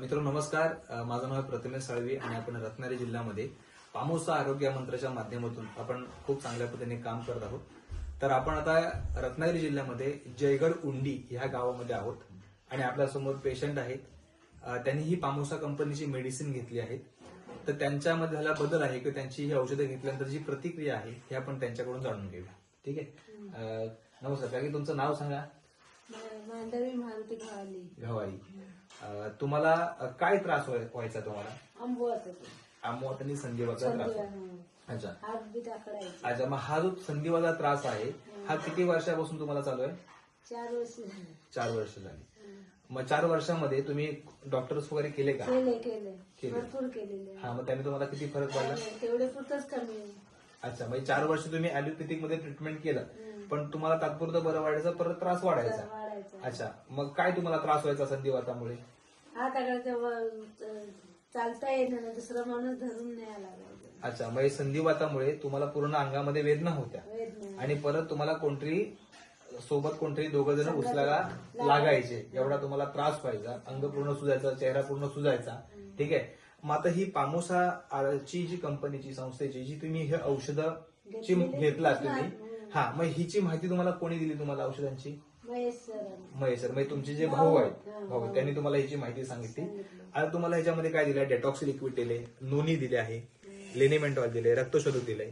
मित्रांनो नमस्कार. माझं नाव प्रथमेश साळवी आणि आपण रत्नागिरी जिल्ह्यामध्ये पामोसा आरोग्य मंत्राच्या माध्यमातून आपण खूप चांगल्या पद्धतीने काम करत आहोत. तर आपण आता रत्नागिरी जिल्ह्यामध्ये जयगड उंडी ह्या गावामध्ये आहोत आणि आपल्यासमोर पेशंट आहेत. त्यांनी ही पामोसा कंपनीची मेडिसिन घेतली आहेत. तर त्यांच्यामध्ये झाला बदल आहे की त्यांची ही औषधं घेतल्यानंतर जी प्रतिक्रिया आहे हे आपण त्यांच्याकडून जाणून घेऊया. ठीक आहे. नमस्कार. काकी तुमचं नाव सांगा. मांडवी मारुती घावाली. गवारी. तुम्हाला काय त्रास व्हायचा तुम्हाला? आंबवत आणि संधिवाचा त्रास. अच्छा अच्छा. मग हा जो संधिवाचा त्रास आहे हा किती वर्षापासून तुम्हाला चालू आहे? 4 वर्ष. 4 वर्ष झाली. मग 4 वर्षामध्ये तुम्ही डॉक्टर्स वगैरे केले का? केले भरपूर केलेले. हा. मग त्याने तुम्हाला किती फरक पडला? तेवढे पुरतच कमी. अच्छा. म्हणजे 4 वर्ष तुम्ही ऍलोपॅथिक मध्ये ट्रीटमेंट केलं पण तुम्हाला तात्पुरतं बरं वाढायचं, परत त्रास वाढायचा. अच्छा. मग काय तुम्हाला त्रास व्हायचा संधिवातामुळे? चालता येत नाही, दुसरा माणूस धरून नाही आला. अच्छा. म्हणजे संधिवातामुळे तुम्हाला पूर्ण अंगामध्ये वेदना होत्या आणि परत तुम्हाला कोणतरी दोघं जण उचलायला लागायचे, एवढा तुम्हाला त्रास व्हायचा. अंग पूर्ण सुजायचा, चेहरा पूर्ण सुजायचा. ठीक आहे. मग आता ही पामोसा ची जी कंपनीची संस्थेची जी तुम्ही हे औषधं घेतला तुम्ही, हा, मग हिची माहिती तुम्हाला कोणी दिली तुम्हाला औषधांची? महेश सर. म्हणजे तुमचे जे भाऊ आहेत त्यांनी तुम्हाला हिची माहिती सांगितली. आता तुम्हाला ह्याच्यामध्ये काय दिलंय? डेटॉक्स लिक्विड दिले, नोनी दिले आहे, लेनिमेंटॉल दिले, रक्तशोधक दिले,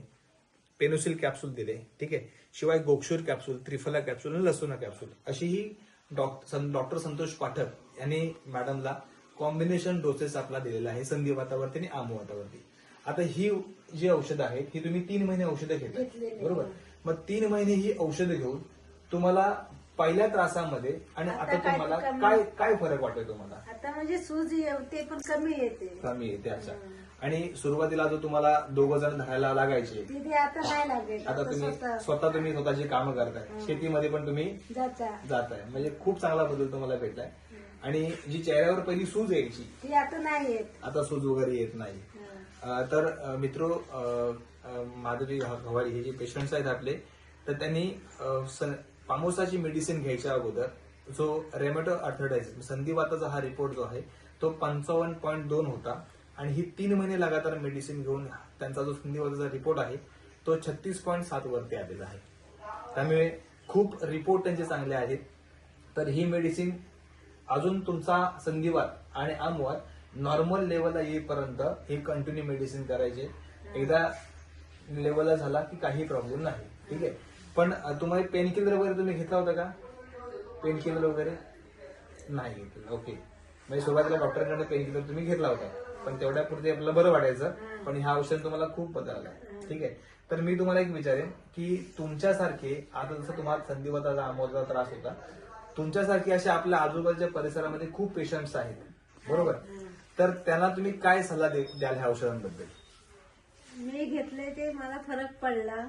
पेनोसिल कॅप्सूल दिले. ठीक आहे. शिवाय गोक्षूर कॅप्सूल, त्रिफला कॅप्सूल आणि लसुना कॅप्सूल अशी ही डॉक्टर संतोष पाठक यांनी मॅडमला कॉम्बिनेशन डोसेस आपला दिलेला आहे संधिवातावरती आणि आमवातावरती. आता ही जी औषधं आहेत ही तुम्ही 3 महिने औषधं घेतली, बरोबर? मग 3 महिने ही औषधं घेऊन तुम्हाला पहिल्या त्रासामध्ये आणि आता तुम्हाला काय फरक वाटतोय तुम्हाला? आता म्हणजे सूज येते पण कमी येते. अच्छा. आणि सुरुवातीला जो तुम्हाला दोघं जण धरायला लागायचे आता नाही लागेल. आता तुम्ही स्वतःची कामं करताय, शेतीमध्ये पण तुम्ही जाताय, म्हणजे खूप चांगला बदल तुम्हाला भेटलाय. आणि जी चेहऱ्यावर पहिली सूज यायची ती आता नाही येत. आता सूज वगैरे येत नाही. तर मित्रो, माधवी घवारी हे जे पेशंट्स आहेत आपले, तर त्यांनी पामोसाची मेडिसिन घ्यायच्या अगोदर जो रेमेटो आर्थरायटिस संधिवाताचा हा रिपोर्ट जो आहे तो 55.2 होता आणि ही 3 महिने लगातार मेडिसिन घेऊन त्यांचा जो संधिवाताचा रिपोर्ट आहे तो 36.7 वरती आलेला आहे. त्यामुळे खूप रिपोर्ट त्यांचे चांगले आहेत. तर ही मेडिसिन अजून तुमचा संधिवात आणि आमवात नॉर्मल लेवलला येईपर्यंत ही कंटिन्यू मेडिसिन करायचे. एकदा लेवलला झाला की काही प्रॉब्लेम नाही. ठीक आहे. पण तुम्हाला पेन किलर वगैरे तुम्ही घेतला होता का? पेन किलर वगैरे नाही घेतलं. ओके. म्हणजे सुरुवातीला डॉक्टरांकडे पेन किलर तुम्ही घेतला होता पण तेवढ्यापुरते आपल्याला बरं वाटायचं, पण ह्या औषध तुम्हाला खूप बदल आला. ठीक आहे. तर मी तुम्हाला एक विचारेन की तुमच्यासारखे आता जसं तुम्हाला संधिवाताचा आमवाताचा त्रास होता, तुमच्यासारखे असे आपल्या आजूबाजूच्या परिसरामध्ये खूप पेशंट्स आहेत, बरोबर? तर त्यांना तुम्ही काय सल्ला द्याल ह्या औषधांबद्दल? मी घेतले ते मला फरक पडला.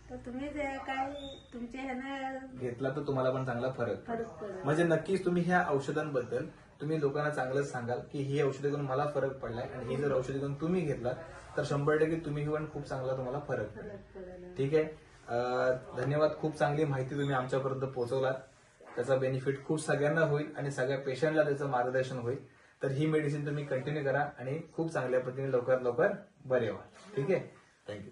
तर तुम्ही काय तुमच्या ह्यानं घेतला तर तुम्हाला पण चांगला फरक पडला. म्हणजे नक्कीच तुम्ही ह्या औषधांबद्दल तुम्ही लोकांना चांगलंच सांगाल की ही औषधं घेऊन मला फरक पडलाय आणि ही जर औषधं घेऊन तुम्ही घेतलात तर 100% तुम्ही पण खूप चांगला तुम्हाला फरक पडेल. ठीक आहे. धन्यवाद. खूप चांगली माहिती तुम्ही आमच्यापर्यंत पोहोचवलात. त्याचा बेनिफिट खूप सगळ्यांना होईल आणि सगळ्या पेशंटला त्याचं मार्गदर्शन होईल. तर ही मेडिसिन तुम्ही कंटिन्यू करा आणि खूप चांगल्या पद्धतीने लवकरात लवकर बरे व्हा. ठीक आहे. थँक्यू.